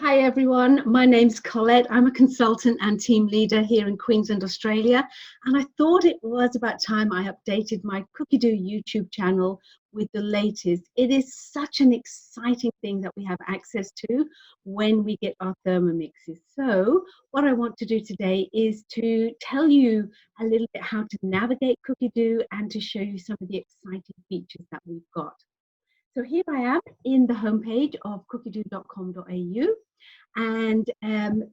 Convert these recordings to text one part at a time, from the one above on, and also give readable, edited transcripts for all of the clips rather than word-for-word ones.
Hi everyone, my name's Colette. I'm a consultant and team leader here in Queensland, Australia, and I thought it was about time I updated my Cookidoo YouTube channel with the latest. It is such an exciting thing that we have access to when we get our Thermomixes. So what I want to do today is to tell you a little bit how to navigate Cookidoo and to show you some of the exciting features that we've got. So here I am in the homepage of cookidoo.com.au, and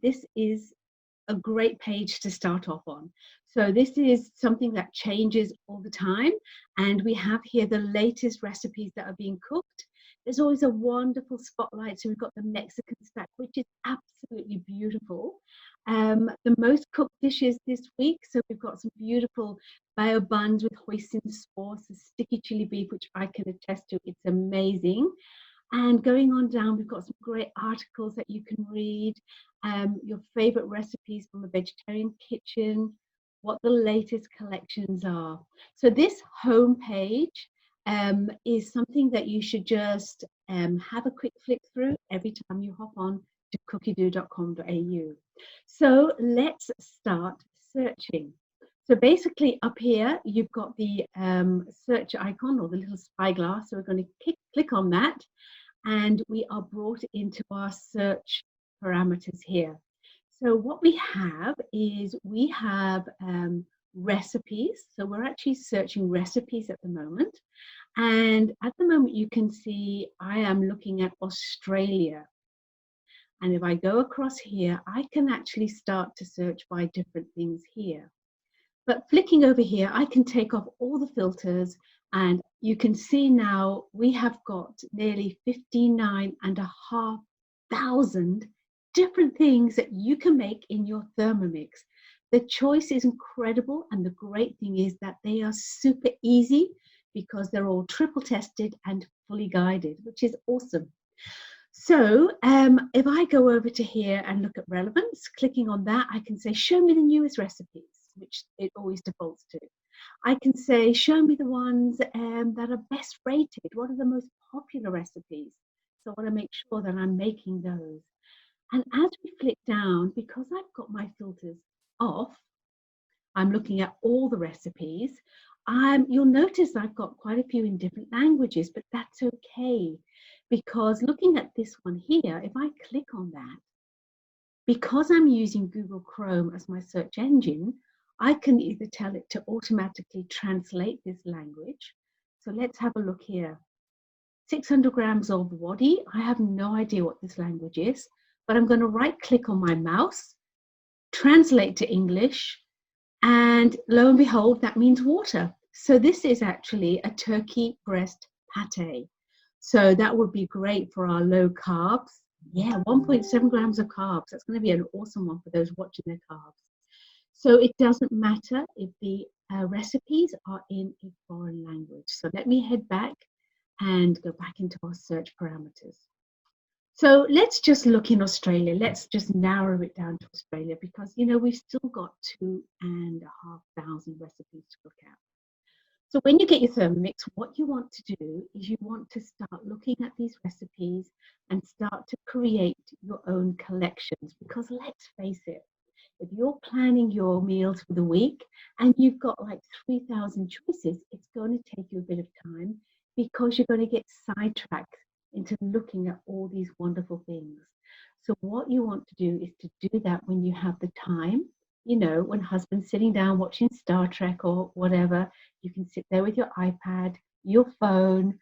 this is a great page to start off on. So this is something that changes all the time, and we have here the latest recipes that are being cooked. There's always a wonderful spotlight. So we've got the Mexican stack, which is absolutely beautiful. The most cooked dishes this week. So we've got some beautiful bao buns with hoisin sauce, a sticky chili beef, which I can attest to. It's amazing. And going on down, we've got some great articles that you can read, your favorite recipes from a vegetarian kitchen, what the latest collections are. So this homepage is something that you should just have a quick flick through every time you hop on to cookidoo.com.au. So let's start searching. So basically up here, you've got the search icon or the little spyglass. So we're going to click on that, and we are brought into our search parameters here. So what we have is we have recipes. So we're actually searching recipes at the moment. And at the moment, you can see I am looking at Australia. And if I go across here, I can actually start to search by different things here. But flicking over here, I can take off all the filters, and you can see now we have got nearly 59,500 different things that you can make in your Thermomix. The choice is incredible, and the great thing is that they are super easy because they're all triple tested and fully guided, which is awesome. So if I go over to here and look at relevance, clicking on that, I can say, show me the newest recipes, which it always defaults to. I can say, show me the ones that are best rated. What are the most popular recipes? So I want to make sure that I'm making those. And as we flick down, because I've got my filters off, I'm looking at all the recipes. You'll notice I've got quite a few in different languages, but that's okay. Because looking at this one here, if I click on that, because I'm using Google Chrome as my search engine, I can either tell it to automatically translate this language. So let's have a look here. 600 grams of wadi. I have no idea what this language is, but I'm going to right click on my mouse, translate to English, and lo and behold, that means water. So this is actually a turkey breast pate. So that would be great for our low carbs. Yeah, 1.7 grams of carbs. That's going to be an awesome one for those watching their carbs. So it doesn't matter if the recipes are in a foreign language. So let me head back and go back into our search parameters. So let's just look in Australia. Let's just narrow it down to Australia because, you know, we've still got 2,500 recipes to look at. So when you get your Thermomix, what you want to do is you want to start looking at these recipes and start to create your own collections, because let's face it, if you're planning your meals for the week and you've got like 3,000 choices, it's going to take you a bit of time because you're going to get sidetracked into looking at all these wonderful things. So what you want to do is to do that when you have the time. You know, when husband's sitting down watching Star Trek or whatever, you can sit there with your iPad, your phone,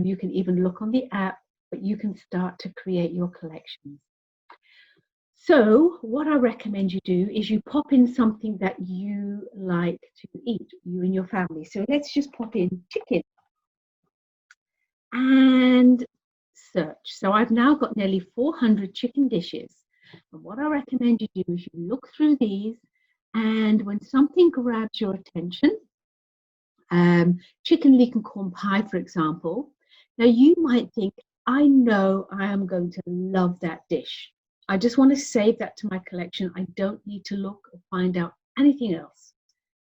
you can even look on the app, but you can start to create your collections. So what I recommend you do is you pop in something that you like to eat, you and your family. So let's just pop in chicken and search. So I've now got nearly 400 chicken dishes. And what I recommend you do is you look through these, and when something grabs your attention, chicken leek and corn pie, for example, now you might think, I know I am going to love that dish. I just want to save that to my collection. I don't need to look or find out anything else.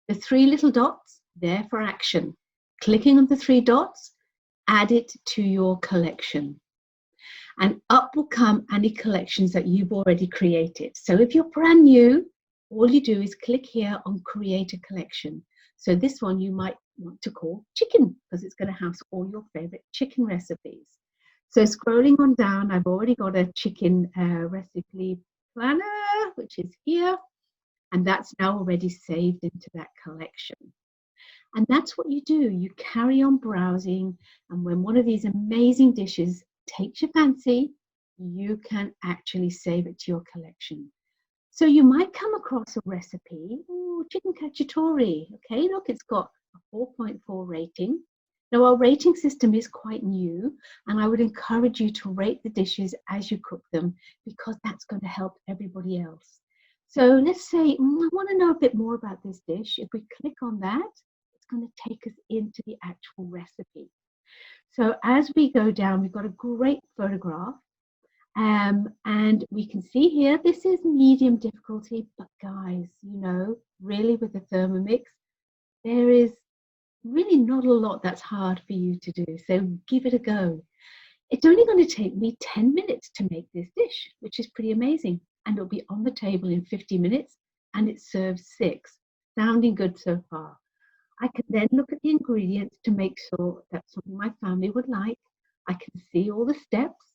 The three little dots, there for action. Clicking on the three dots, add it to your collection. and up will come any collections that you've already created. So if you're brand new, all you do is click here on create a collection. So this one you might want to call chicken because it's going to house all your favorite chicken recipes. So scrolling on down, I've already got a chicken recipe planner, which is here, and that's now already saved into that collection. And that's what you do. You carry on browsing, and when one of these amazing dishes takes your fancy, you can actually save it to your collection. So you might come across a recipe, oh, chicken cacciatore. Okay, look, it's got a 4.4 rating. Now, our rating system is quite new, and I would encourage you to rate the dishes as you cook them because that's going to help everybody else. So let's say, I want to know a bit more about this dish. If we click on that, it's going to take us into the actual recipe. So as we go down, we've got a great photograph. And we can see here, this is medium difficulty, but guys, really with the Thermomix, there is really not a lot that's hard for you to do. So give it a go. It's only going to take me 10 minutes to make this dish, which is pretty amazing. And it'll be on the table in 50 minutes and it serves 6. Sounding good so far. I can then look at the ingredients to make sure that's something my family would like. I can see all the steps.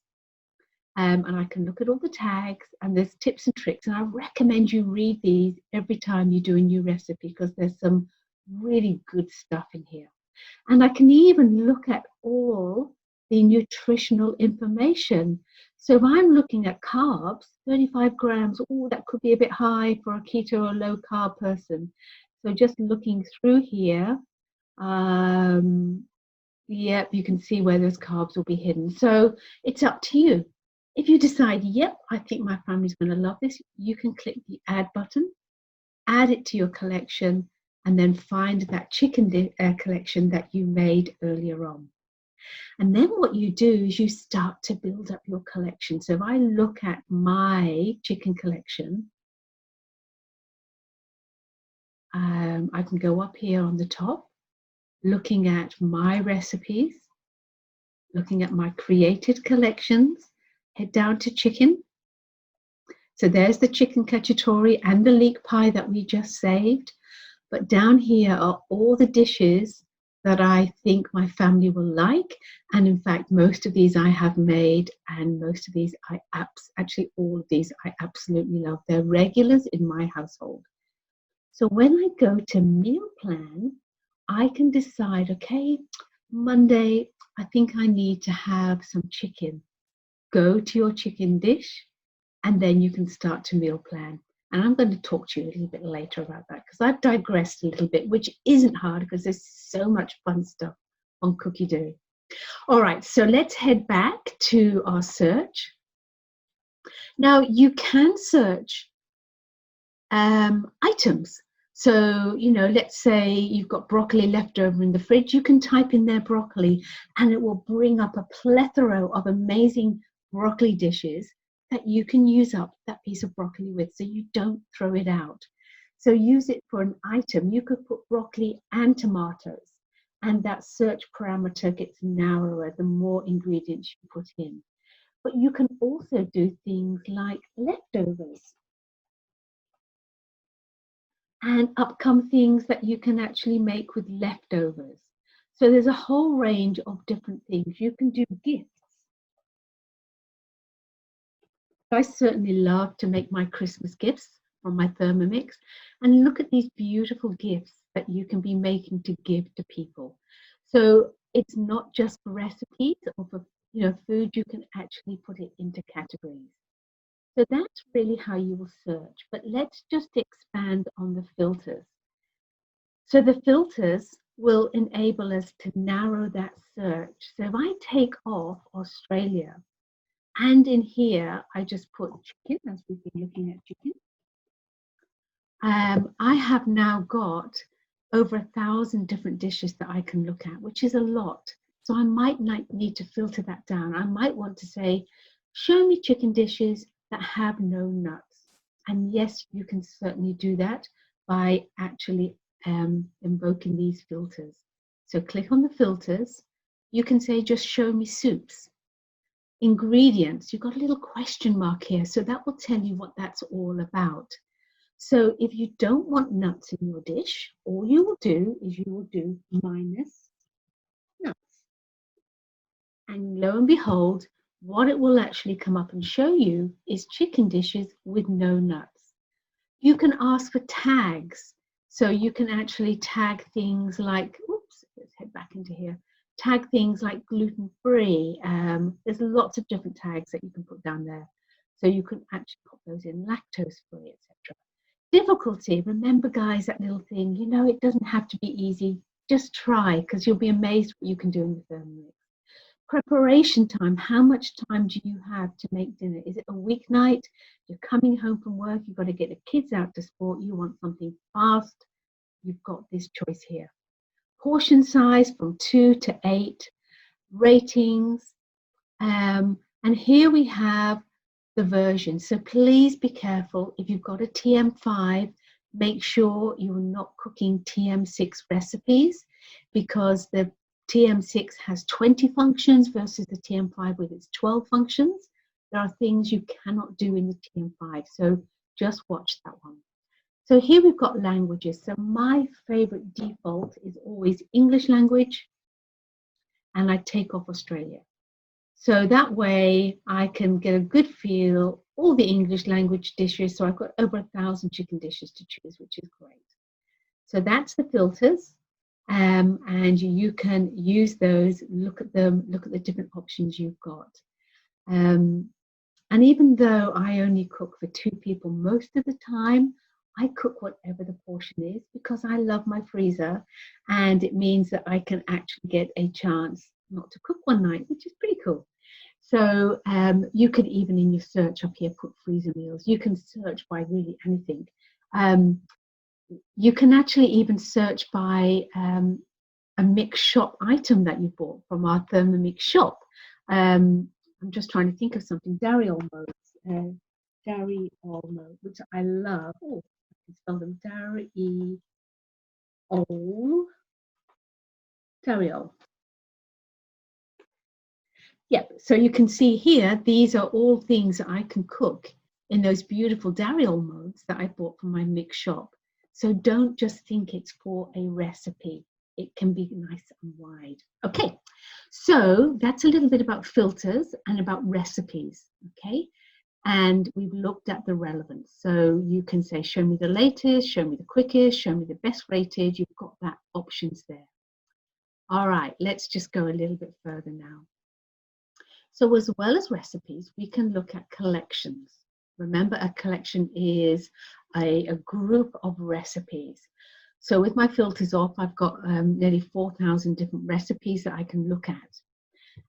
And I can look at all the tags and there's tips and tricks. And I recommend you read these every time you do a new recipe because there's some really good stuff in here. And I can even look at all the nutritional information. So if I'm looking at carbs, 35 grams, oh, that could be a bit high for a keto or low carb person. So just looking through here, yep, you can see where those carbs will be hidden. So it's up to you. If you decide, yep, I think my family's going to love this, you can click the add button, add it to your collection, and then find that chicken collection that you made earlier on. And then what you do is you start to build up your collection. So if I look at my chicken collection, I can go up here on the top, looking at my recipes, looking at my created collections, head down to chicken. So there's the chicken cacciatore and the leek pie that we just saved. But down here are all the dishes that I think my family will like. And in fact, most of these I have made, and most of these actually all of these I absolutely love. They're regulars in my household. So when I go to meal plan, I can decide, okay, Monday, I think I need to have some chicken. Go to your chicken dish, and then you can start to meal plan. And I'm going to talk to you a little bit later about that because I've digressed a little bit, which isn't hard because there's so much fun stuff on Cookidoo. All right, so let's head back to our search. Now you can search items. So, let's say you've got broccoli left over in the fridge, you can type in there broccoli and it will bring up a plethora of amazing broccoli dishes that you can use up that piece of broccoli with so you don't throw it out. So use it for an item. You could put broccoli and tomatoes, and that search parameter gets narrower the more ingredients you put in. But you can also do things like leftovers. And up come things that you can actually make with leftovers. So there's a whole range of different things. You can do gifts. I certainly love to make my Christmas gifts from my Thermomix. And look at these beautiful gifts that you can be making to give to people. So it's not just for recipes or for food, you can actually put it into categories. So that's really how you will search. But let's just expand on the filters. So the filters will enable us to narrow that search. So if I take off Australia, and in here, I just put chicken, as we've been looking at chicken, I have now got over 1,000 different dishes that I can look at, which is a lot. So I might need to filter that down. I might want to say, show me chicken dishes that have no nuts. And yes, you can certainly do that by actually invoking these filters. So click on the filters. You can say, just show me soups. Ingredients, you've got a little question mark here, so that will tell you what that's all about. So if you don't want nuts in your dish, all you will do is you will do minus nuts. And lo and behold, what it will actually come up and show you is chicken dishes with no nuts. You can ask for tags. So you can actually tag things like, oops, let's head back into here. Tag things like gluten-free. There's lots of different tags that you can put down there. So you can actually put those in lactose-free, etc. Difficulty, remember guys, that little thing, you know, it doesn't have to be easy. Just try, because you'll be amazed what you can do in the Thermomix. Preparation time, how much time do you have to make dinner? Is it a weeknight? You're coming home from work, you've got to get the kids out to sport, you want something fast, you've got this choice here. Portion size from 2 to 8, ratings, and here we have the version. So please be careful. If you've got a TM5, make sure you are not cooking TM6 recipes, because the TM6 has 20 functions versus the TM5 with its 12 functions. There are things you cannot do in the TM5, so just watch that one. So here we've got languages. So my favorite default is always English language, and I take off Australia. So that way I can get a good feel, all the English language dishes. So I've got over 1,000 chicken dishes to choose, which is great. So that's the filters. And you can use those, look at them, look at the different options you've got. And even though I only cook for 2 people most of the time, I cook whatever the portion is, because I love my freezer, and it means that I can actually get a chance not to cook one night, which is pretty cool. So you could even in your search up here put freezer meals. You can search by really anything. You can actually even search by a mix shop item that you bought from our Thermomix shop. I'm just trying to think of something. Dairy almonds, which I love. Oh, I can spell them. Dariol. Yep. So you can see here, these are all things that I can cook in those beautiful Dariol modes that I bought from my mix shop. So don't just think it's for a recipe. It can be nice and wide. Okay, so that's a little bit about filters and about recipes, okay? And we've looked at the relevance. So you can say, show me the latest, show me the quickest, show me the best rated. You've got that options there. All right, let's just go a little bit further now. So as well as recipes, we can look at collections. Remember, a collection is a group of recipes. So with my filters off, I've got nearly 4,000 different recipes that I can look at.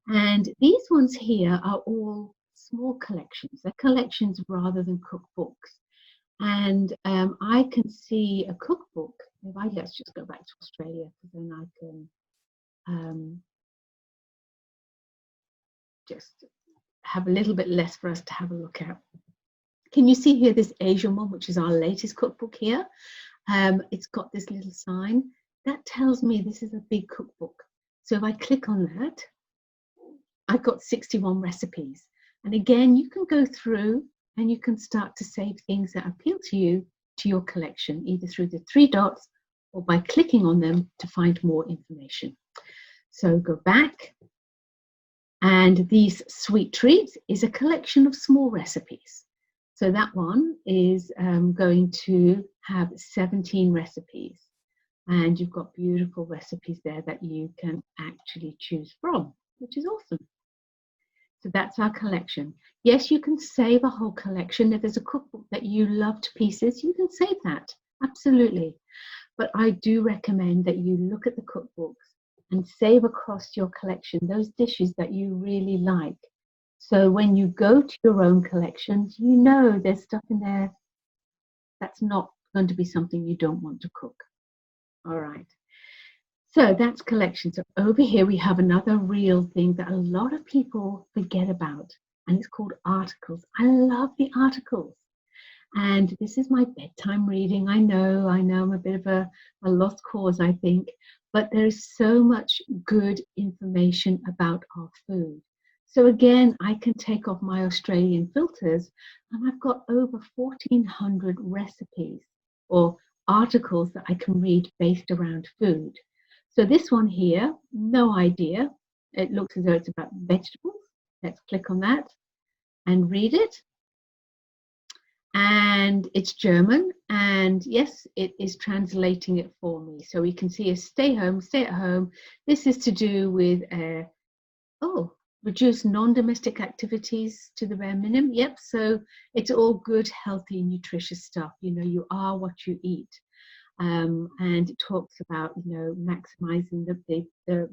And these ones here are all small collections. They're collections rather than cookbooks. And I can see a cookbook. Let's just go back to Australia, because then I can just have a little bit less for us to have a look at. Can you see here this Asian one, which is our latest cookbook here? It's got this little sign that tells me this is a big cookbook. So if I click on that, I've got 61 recipes. And again, you can go through and you can start to save things that appeal to you to your collection, either through the 3 dots or by clicking on them to find more information. So go back. And these sweet treats is a collection of small recipes. So that one is going to have 17 recipes. And you've got beautiful recipes there that you can actually choose from, which is awesome. So that's our collection. Yes, you can save a whole collection. If there's a cookbook that you love to pieces, you can save that. Absolutely. But I do recommend that you look at the cookbooks and save across your collection those dishes that you really like. So when you go to your own collections, you know there's stuff in there that's not going to be something you don't want to cook. All right. So that's collection. So over here we have another real thing that a lot of people forget about, and it's called articles. I love the articles. And this is my bedtime reading. I know I'm a bit of a lost cause, I think, but there's so much good information about our food. So again, I can take off my Australian filters and I've got over 1,400 recipes or articles that I can read based around food. So this one here, no idea. It looks as though it's about vegetables. Let's click on that and read it. And it's German, and yes, it is translating it for me. So we can see a stay home, stay at home. This is to do with reduce non-domestic activities to the bare minimum. Yep, so it's all good, healthy, nutritious stuff. You know, you are what you eat. And it talks about, you know, maximizing the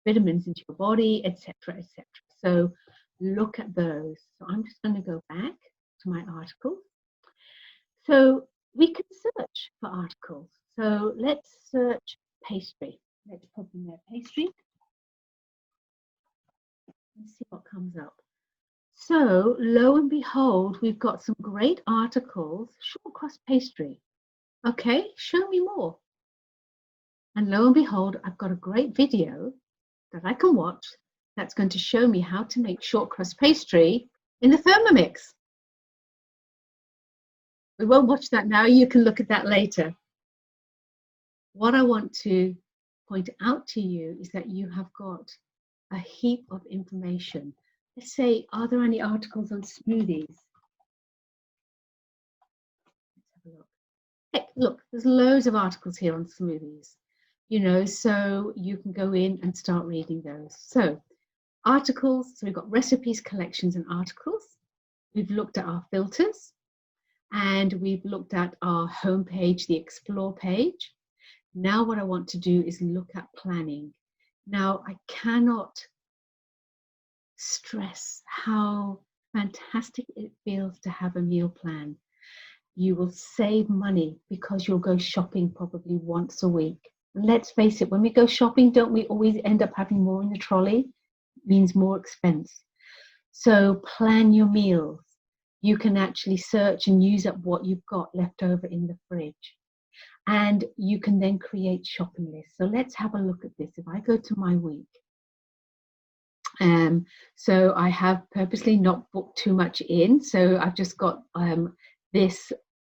vitamins into your body, etc., etc. So look at those. So I'm just going to go back to my article. So we can search for articles. So let's search pastry. Let's put in there pastry. Let's see what comes up. So lo and behold, we've got some great articles. Short crust pastry. Okay, show me more. And lo and behold, I've got a great video that I can watch that's going to show me how to make short crust pastry in the Thermomix. We won't watch that now. You can look at that later. What I want to point out to you is that you have got a heap of information. Let's say, are there any articles on smoothies? Let's have a look. Hey, look, there's loads of articles here on smoothies, you know, so you can go in and start reading those. So articles, so we've got recipes, collections, and articles. We've looked at our filters, and we've looked at our homepage, the Explore page. Now what I want to do is look at planning. Now I cannot stress how fantastic it feels to have a meal plan. You will save money because you'll go shopping probably once a week. And let's face it, when we go shopping, don't we always end up having more in the trolley? It means more expense. So plan your meals. You can actually search and use up what you've got left over in the fridge. And you can then create shopping lists. So let's have a look at this. If I go to my week, so I have purposely not booked too much in. So I've just got this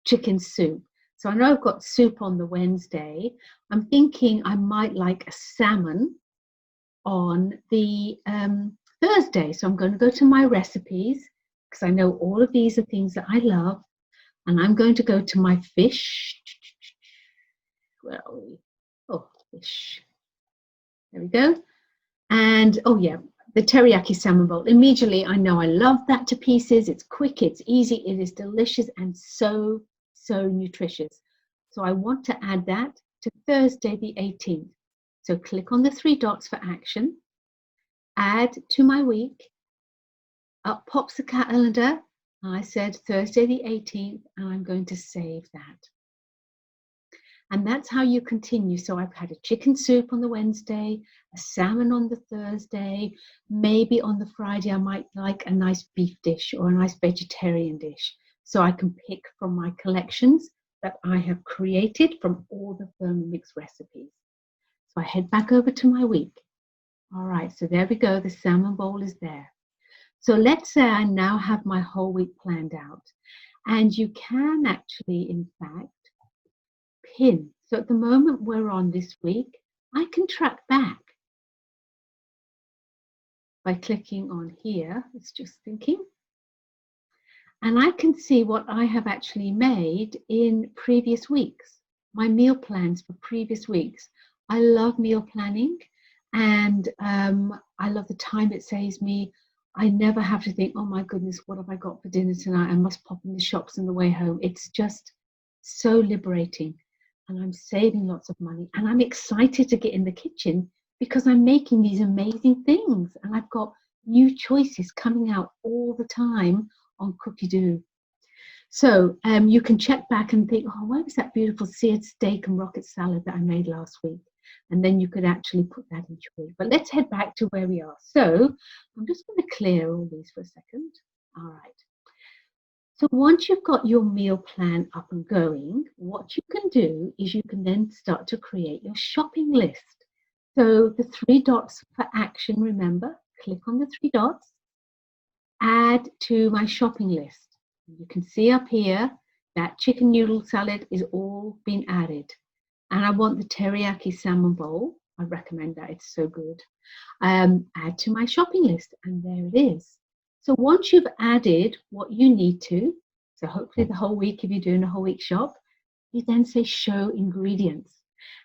chicken soup. So I know I've got soup on the Wednesday. I'm thinking I might like a salmon on the Thursday. So I'm going to go to my recipes because I know all of these are things that I love. And I'm going to go to my fish. Where are we? Oh, fish. There we go. And oh yeah, the teriyaki salmon bowl. Immediately, I know I love that to pieces. It's quick, it's easy, it is delicious, and so nutritious. So I want to add that to Thursday the 18th. So click on the 3 dots for action, add to my week, up pops the calendar. I said Thursday the 18th, and I'm going to save that. And that's how you continue. So I've had a chicken soup on the Wednesday, a salmon on the Thursday, maybe on the Friday I might like a nice beef dish or a nice vegetarian dish. So I can pick from my collections that I have created from all the Thermomix recipes. So I head back over to my week. All right, so there we go. The salmon bowl is there. So let's say I now have my whole week planned out. And you can actually, in fact, pin. So at the moment we're on this week, I can track back by clicking on here. It's just thinking. And I can see what I have actually made in previous weeks, my meal plans for previous weeks. I love meal planning, and I love the time it saves me. I never have to think, oh my goodness, what have I got for dinner tonight? I must pop in the shops on the way home. It's just so liberating. And I'm saving lots of money, and I'm excited to get in the kitchen because I'm making these amazing things, and I've got new choices coming out all the time on Cookidoo. So you can check back and think, oh, where was that beautiful seared steak and rocket salad that I made last week? And then you could actually put that into your week. But let's head back to where we are. So I'm just going to clear all these for a second. All right. So once you've got your meal plan up and going, what you can do is you can then start to create your shopping list. So the 3 dots for action, remember, click on the three dots, add to my shopping list. You can see up here that chicken noodle salad is all been added. And I want the teriyaki salmon bowl. I recommend that, it's so good. Add to my shopping list, and there it is. So once you've added what you need to, so hopefully the whole week, if you're doing a whole week shop, you then say show ingredients.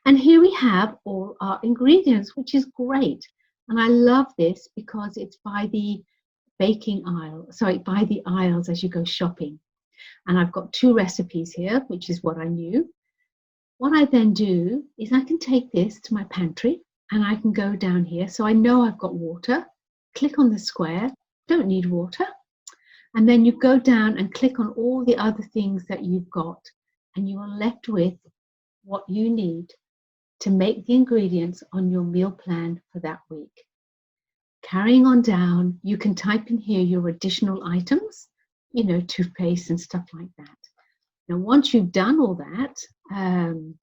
And here we have all our ingredients, which is great. And I love this because it's by the baking aisle, sorry, by the aisles as you go shopping. And I've got 2 recipes here, which is what I knew. What I then do is I can take this to my pantry and I can go down here. So I know I've got water, click on the square, don't need water. And then you go down and click on all the other things that you've got, and you are left with what you need to make the ingredients on your meal plan for that week. Carrying on down, you can type in here your additional items, you know, toothpaste and stuff like that. Now, once you've done all that, and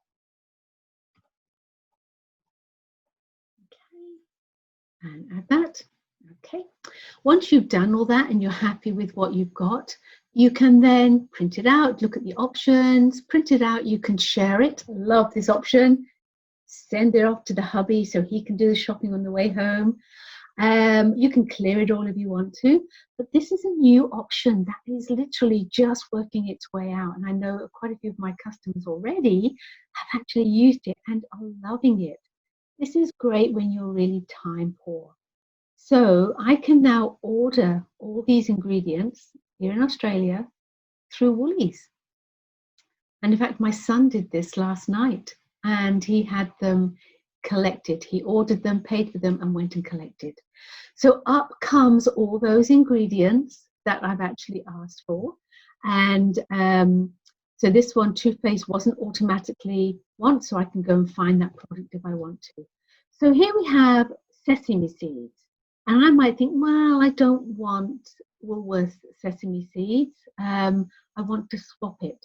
add that. Okay. Once you've done all that and you're happy with what you've got, you can then print it out, look at the options, print it out, you can share it. Love this option. Send it off to the hubby so he can do the shopping on the way home. You can clear it all if you want to, but this is a new option that is literally just working its way out. And I know quite a few of my customers already have actually used it and are loving it. This is great when you're really time poor. So I can now order all these ingredients here in Australia through Woolies. And in fact, my son did this last night and he had them collected. He ordered them, paid for them, and went and collected. So up comes all those ingredients that I've actually asked for. And so this one, toothpaste, wasn't automatically one, so I can go and find that product if I want to. So here we have sesame seeds. And I might think, well, I don't want Woolworths sesame seeds. I want to swap it.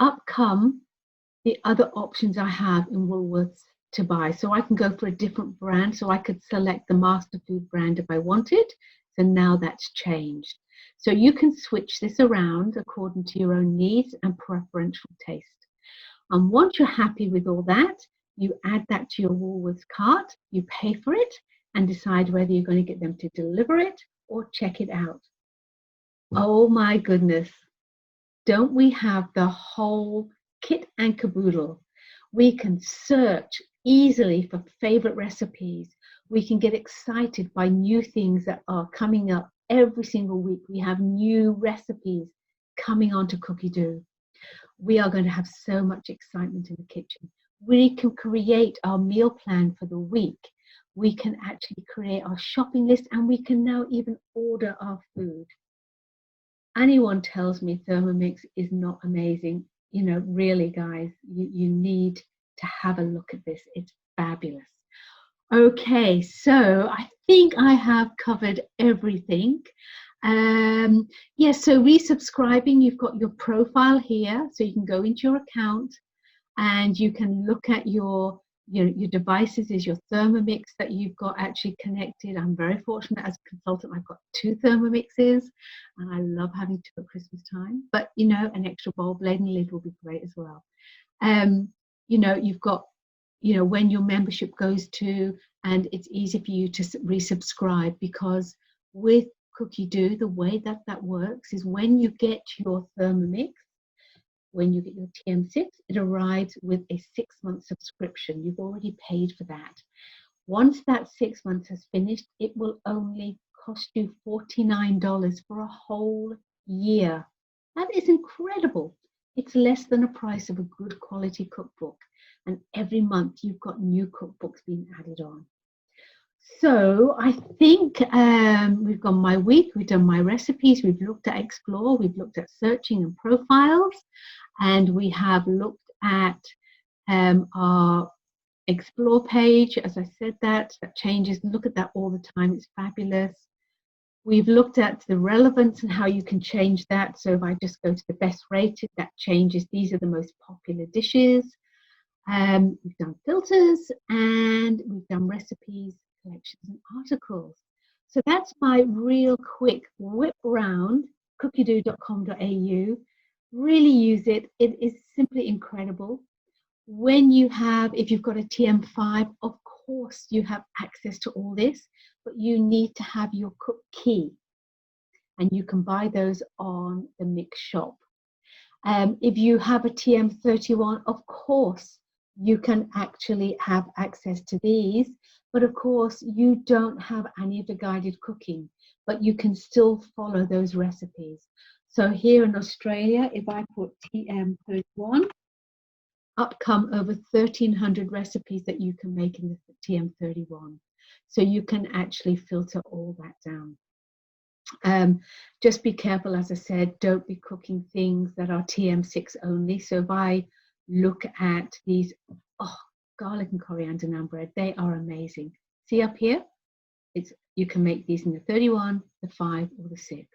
Up come the other options I have in Woolworths to buy. So I can go for a different brand. So I could select the Master Food brand if I wanted. So now that's changed. So you can switch this around according to your own needs and preferential taste. And once you're happy with all that, you add that to your Woolworths cart, you pay for it, and decide whether you're going to get them to deliver it or check it out. Oh my goodness. Don't we have the whole kit and caboodle? We can search easily for favorite recipes. We can get excited by new things that are coming up every single week. We have new recipes coming onto Cookidoo. We are going to have so much excitement in the kitchen. We can create our meal plan for the week. We can actually create our shopping list, and we can now even order our food. Anyone tells me Thermomix is not amazing, you know, really, guys, you need to have a look at this. It's fabulous. Okay, so I think I have covered everything. Yeah, so resubscribing, you've got your profile here, so you can go into your account and you can look at your devices. Is your Thermomix that you've got actually connected. I'm very fortunate as a consultant, I've got 2 Thermomixes and I love having 2 at Christmas time, but you know, an extra bowl, blade and lid will be great as well. You know, you've got, you know, when your membership goes to, and it's easy for you to resubscribe, because with Cookidoo, the way that that works is when you get your Thermomix, when you get your TM6, it arrives with a 6-month subscription. You've already paid for that. Once that 6 months has finished, it will only cost you $49 for a whole year. That is incredible. It's less than the price of a good quality cookbook. And every month you've got new cookbooks being added on. So I think we've gone my week, we've done my recipes, we've looked at Explore, we've looked at searching and profiles, and we have looked at our Explore page. As I said, that changes. Look at that all the time. It's fabulous. We've looked at the relevance and how you can change that. So if I just go to the best rated, that changes. These are the most popular dishes. We've done filters and we've done recipes, collections and articles. So that's my real quick whip round, cookidoo.com.au. Really use it. It is simply incredible. When you have, if you've got a TM5, of course you have access to all this, but you need to have your cook key, and you can buy those on the Mix shop. If you have a TM31, of course you can actually have access to these, but of course you don't have any of the guided cooking, but you can still follow those recipes. So here in Australia, if I put TM31, up come over 1,300 recipes that you can make in the TM31. So you can actually filter all that down. Just be careful, as I said, don't be cooking things that are TM6 only. So if I look at these, oh, garlic and coriander naan bread, they are amazing. See up here? You can make these in the 31, the 5, or the 6.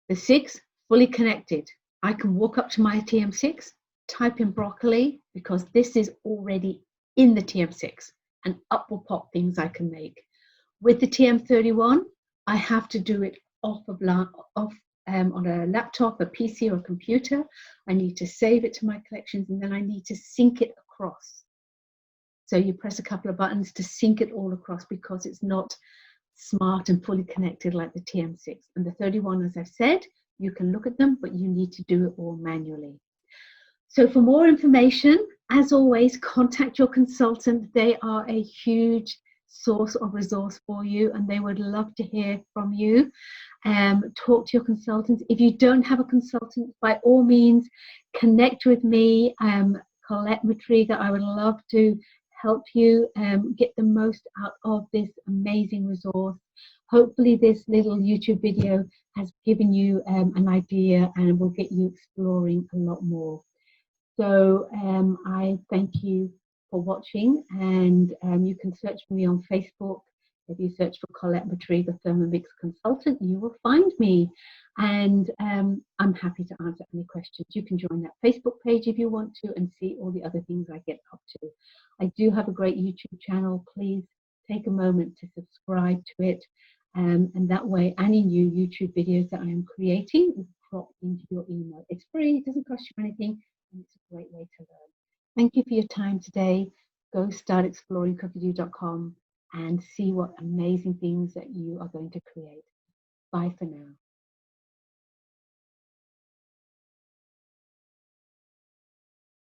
The 6, fully connected. I can walk up to my TM6, type in broccoli, because this is already in the TM6, and up will pop things I can make. With the TM31, I have to do it on a laptop, a PC, or a computer. I need to save it to my collections, and then I need to sync it across. So you press a couple of buttons to sync it all across, because it's not smart and fully connected like the TM6. And the 31, as I've said, you can look at them, but you need to do it all manually. So for more information, as always, contact your consultant. They are a huge source of resource for you, and they would love to hear from you. Talk to your consultant. If you don't have a consultant, by all means, connect with me, Colette Matriga. I would love to help you get the most out of this amazing resource. Hopefully this little YouTube video has given you an idea and will get you exploring a lot more. So I thank you for watching, and you can search for me on Facebook. If you search for Colette Matriga Thermomix Consultant, you will find me, and I'm happy to answer any questions. You can join that Facebook page if you want to and see all the other things I get up to. I do have a great YouTube channel. Please take a moment to subscribe to it, and that way any new YouTube videos that I am creating will drop into your email. It's free, it doesn't cost you anything, and it's a great way to learn. Thank you for your time today. Go start exploring cookidoo.com and see what amazing things that you are going to create. Bye for now.